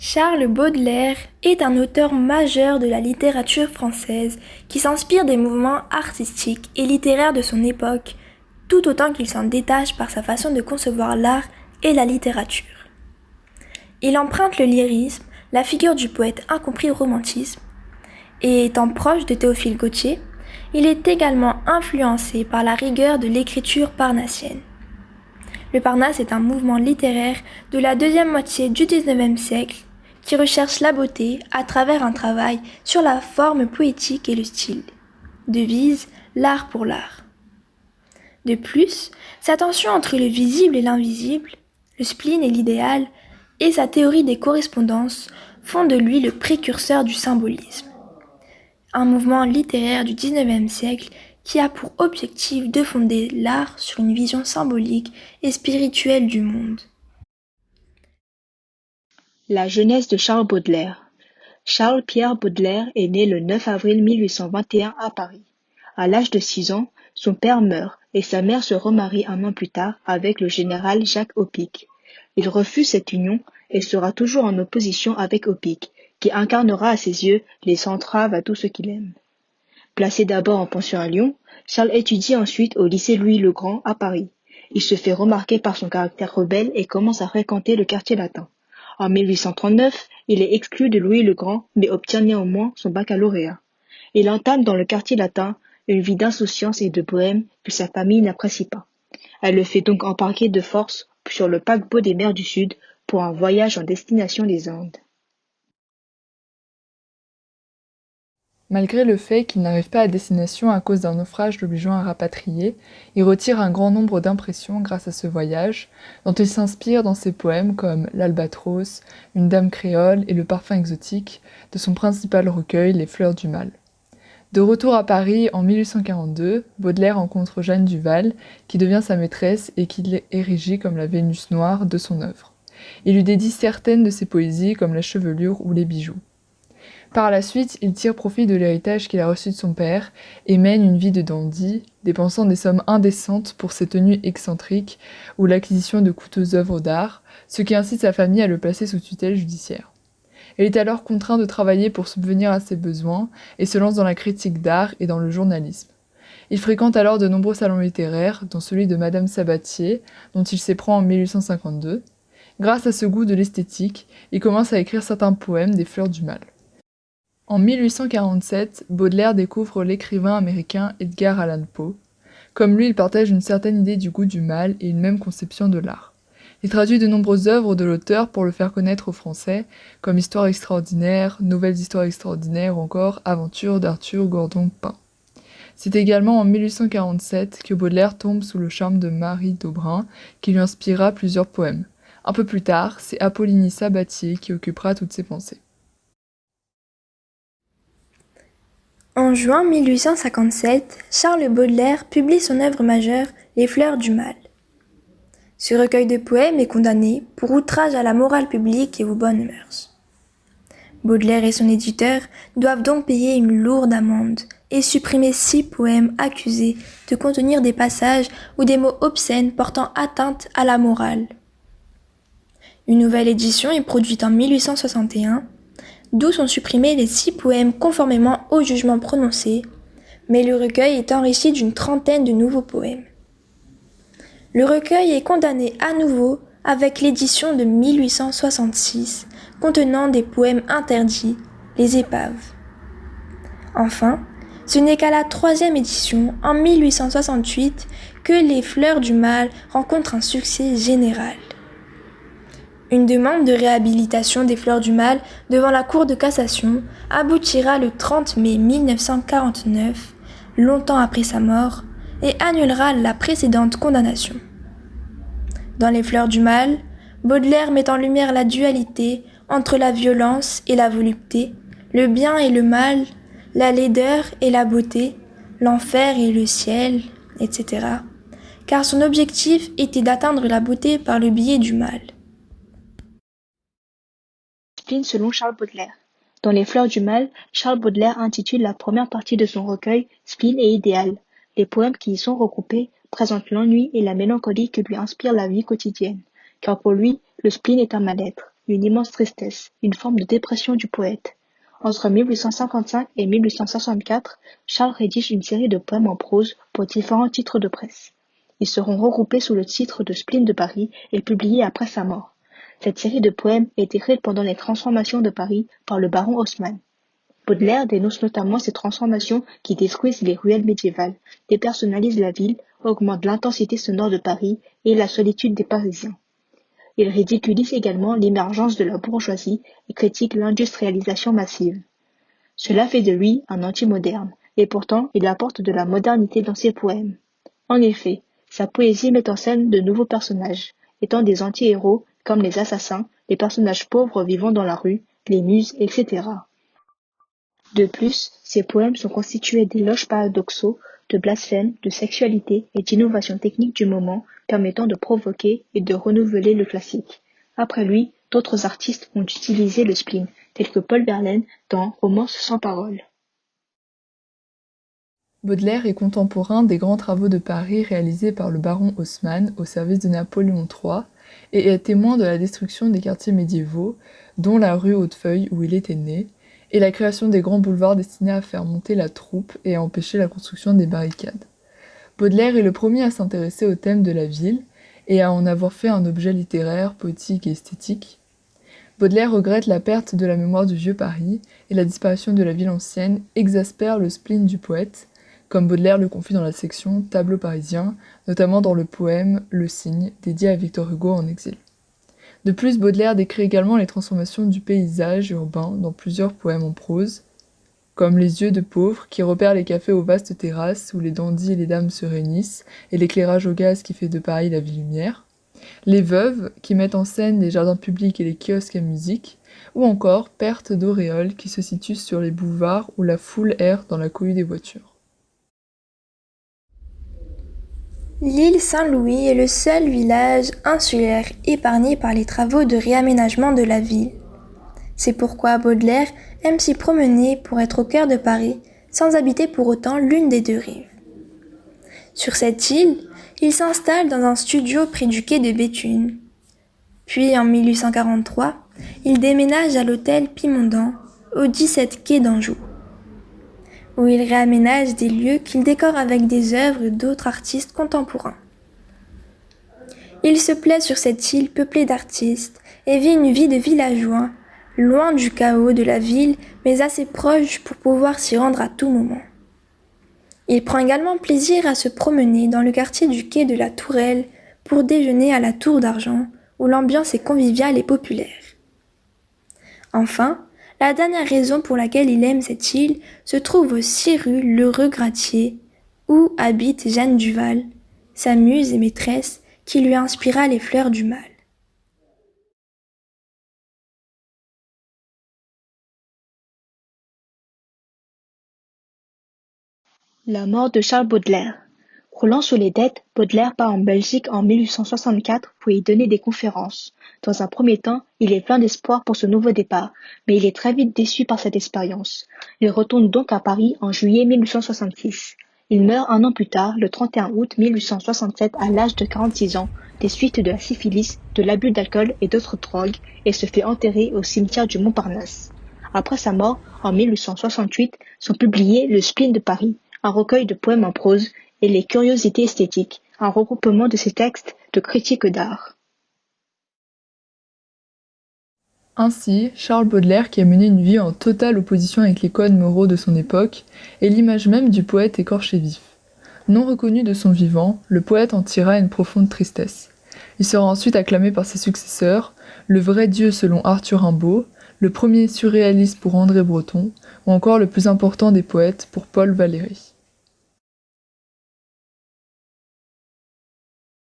Charles Baudelaire est un auteur majeur de la littérature française qui s'inspire des mouvements artistiques et littéraires de son époque, tout autant qu'il s'en détache par sa façon de concevoir l'art et la littérature. Il emprunte le lyrisme, la figure du poète incompris au romantisme, et étant proche de Théophile Gautier, il est également influencé par la rigueur de l'écriture parnassienne. Le Parnasse est un mouvement littéraire de la deuxième moitié du XIXe siècle qui recherche la beauté à travers un travail sur la forme poétique et le style. Devise l'art pour l'art. De plus, sa tension entre le visible et l'invisible, le spleen et l'idéal, et sa théorie des correspondances font de lui le précurseur du symbolisme. Un mouvement littéraire du XIXe siècle qui a pour objectif de fonder l'art sur une vision symbolique et spirituelle du monde. La jeunesse de Charles Baudelaire. Charles-Pierre Baudelaire est né le 9 avril 1821 à Paris. À l'âge de 6 ans, son père meurt et sa mère se remarie un an plus tard avec le général Jacques Opic. Il refuse cette union et sera toujours en opposition avec Opic, qui incarnera à ses yeux les entraves à tout ce qu'il aime. Placé d'abord en pension à Lyon, Charles étudie ensuite au lycée Louis-le-Grand à Paris. Il se fait remarquer par son caractère rebelle et commence à fréquenter le quartier latin. En 1839, il est exclu de Louis-le-Grand, mais obtient néanmoins son baccalauréat. Il entame dans le quartier latin une vie d'insouciance et de bohème que sa famille n'apprécie pas. Elle le fait donc embarquer de force sur le paquebot des mers du Sud pour un voyage en destination des Indes. Malgré le fait qu'il n'arrive pas à destination à cause d'un naufrage l'obligeant à rapatrier, il retire un grand nombre d'impressions grâce à ce voyage, dont il s'inspire dans ses poèmes comme L'Albatros, Une dame créole et Le parfum exotique, de son principal recueil Les fleurs du mal. De retour à Paris en 1842, Baudelaire rencontre Jeanne Duval, qui devient sa maîtresse et qu'il érigit comme la Vénus noire de son œuvre. Il lui dédie certaines de ses poésies comme La chevelure ou Les bijoux. Par la suite, il tire profit de l'héritage qu'il a reçu de son père et mène une vie de dandy, dépensant des sommes indécentes pour ses tenues excentriques ou l'acquisition de coûteuses œuvres d'art, ce qui incite sa famille à le placer sous tutelle judiciaire. Il est alors contraint de travailler pour subvenir à ses besoins et se lance dans la critique d'art et dans le journalisme. Il fréquente alors de nombreux salons littéraires, dont celui de Madame Sabatier, dont il s'éprend en 1852. Grâce à ce goût de l'esthétique, il commence à écrire certains poèmes des fleurs du mal. En 1847, Baudelaire découvre l'écrivain américain Edgar Allan Poe. Comme lui, il partage une certaine idée du goût du mal et une même conception de l'art. Il traduit de nombreuses œuvres de l'auteur pour le faire connaître aux Français, comme Histoires extraordinaires, Nouvelles histoires extraordinaires ou encore Aventures d'Arthur Gordon Pym. C'est également en 1847 que Baudelaire tombe sous le charme de Marie d'Aubrain, qui lui inspirera plusieurs poèmes. Un peu plus tard, c'est Apollinie Sabatier qui occupera toutes ses pensées. En juin 1857, Charles Baudelaire publie son œuvre majeure Les fleurs du mal. Ce recueil de poèmes est condamné pour outrage à la morale publique et aux bonnes mœurs. Baudelaire et son éditeur doivent donc payer une lourde amende et supprimer 6 poèmes accusés de contenir des passages ou des mots obscènes portant atteinte à la morale. Une nouvelle édition est produite en 1861, d'où sont supprimés les 6 poèmes conformément au jugement prononcé, mais le recueil est enrichi d'une trentaine de nouveaux poèmes. Le recueil est condamné à nouveau avec l'édition de 1866, contenant des poèmes interdits, les épaves. Enfin, ce n'est qu'à la 3e édition, en 1868, que les fleurs du mal rencontrent un succès général. Une demande de réhabilitation des fleurs du mal devant la Cour de cassation aboutira le 30 mai 1949, longtemps après sa mort, et annulera la précédente condamnation. Dans Les fleurs du mal, Baudelaire met en lumière la dualité entre la violence et la volupté, le bien et le mal, la laideur et la beauté, l'enfer et le ciel, etc. Car son objectif était d'atteindre la beauté par le biais du mal. Spleen selon Charles Baudelaire. Dans Les fleurs du mal, Charles Baudelaire intitule la première partie de son recueil Spleen et idéal. Les poèmes qui y sont regroupés présentent l'ennui et la mélancolie que lui inspire la vie quotidienne, car pour lui, le spleen est un mal-être. une immense tristesse, une forme de dépression du poète. Entre 1855 et 1864, Charles rédige une série de poèmes en prose pour différents titres de presse. Ils seront regroupés sous le titre de Spleen de Paris et publiés après sa mort. Cette série de poèmes est écrite pendant les transformations de Paris par le baron Haussmann. Baudelaire dénonce notamment ces transformations qui détruisent les ruelles médiévales, dépersonnalisent la ville, augmentent l'intensité sonore de Paris et la solitude des Parisiens. Il ridiculise également l'émergence de la bourgeoisie et critique l'industrialisation massive. Cela fait de lui un anti-moderne, et pourtant il apporte de la modernité dans ses poèmes. En effet, sa poésie met en scène de nouveaux personnages, étant des anti-héros comme les assassins, les personnages pauvres vivant dans la rue, les muses, etc. De plus, ses poèmes sont constitués d'éloges paradoxaux, de blasphèmes, de sexualité et d'innovations techniques du moment permettant de provoquer et de renouveler le classique. Après lui, d'autres artistes ont utilisé le spleen, tels que Paul Verlaine dans Romance sans parole. Baudelaire est contemporain des grands travaux de Paris réalisés par le baron Haussmann au service de Napoléon III et est témoin de la destruction des quartiers médiévaux, dont la rue Hautefeuille où il était né, et la création des grands boulevards destinés à faire monter la troupe et à empêcher la construction des barricades. Baudelaire est le premier à s'intéresser au thème de la ville et à en avoir fait un objet littéraire, poétique et esthétique. Baudelaire regrette la perte de la mémoire du vieux Paris et la disparition de la ville ancienne exaspère le spleen du poète, comme Baudelaire le confie dans la section Tableaux parisiens, notamment dans le poème Le Cygne, dédié à Victor Hugo en exil. De plus, Baudelaire décrit également les transformations du paysage urbain dans plusieurs poèmes en prose, comme Les yeux de pauvre, qui repèrent les cafés aux vastes terrasses où les dandys et les dames se réunissent, et l'éclairage au gaz qui fait de Paris la ville-lumière, Les veuves, qui mettent en scène les jardins publics et les kiosques à musique, ou encore Perte d'auréole, qui se situe sur les boulevards où la foule erre dans la cohue des voitures. L'île Saint-Louis est le seul village insulaire épargné par les travaux de réaménagement de la ville. C'est pourquoi Baudelaire aime s'y promener pour être au cœur de Paris, sans habiter pour autant l'une des deux rives. Sur cette île, il s'installe dans un studio près du quai de Béthune. Puis en 1843, il déménage à l'hôtel Pimondon, au 17 quai d'Anjou, où il réaménage des lieux qu'il décore avec des œuvres d'autres artistes contemporains. Il se plaît sur cette île peuplée d'artistes et vit une vie de villageois, loin du chaos de la ville, mais assez proche pour pouvoir s'y rendre à tout moment. Il prend également plaisir à se promener dans le quartier du quai de la Tourelle pour déjeuner à la Tour d'Argent, où l'ambiance est conviviale et populaire. Enfin, la dernière raison pour laquelle il aime cette île se trouve au 6 rue Lheureux-Gratier, où habite Jeanne Duval, sa muse et maîtresse qui lui inspira les fleurs du mal. La mort de Charles Baudelaire. Roulant sous les dettes, Baudelaire part en Belgique en 1864 pour y donner des conférences. Dans un premier temps, il est plein d'espoir pour ce nouveau départ, mais il est très vite déçu par cette expérience. Il retourne donc à Paris en juillet 1866. Il meurt un an plus tard, le 31 août 1867, à l'âge de 46 ans, des suites de la syphilis, de l'abus d'alcool et d'autres drogues, et se fait enterrer au cimetière du Montparnasse. Après sa mort, en 1868, sont publiés Le Spleen de Paris, un recueil de poèmes en prose, et Les Curiosités esthétiques, un regroupement de ses textes de critiques d'art. Ainsi, Charles Baudelaire, qui a mené une vie en totale opposition avec les codes moraux de son époque, est l'image même du poète écorché vif. Non reconnu de son vivant, le poète en tira une profonde tristesse. Il sera ensuite acclamé par ses successeurs, le vrai Dieu selon Arthur Rimbaud, le premier surréaliste pour André Breton, ou encore le plus important des poètes pour Paul Valéry.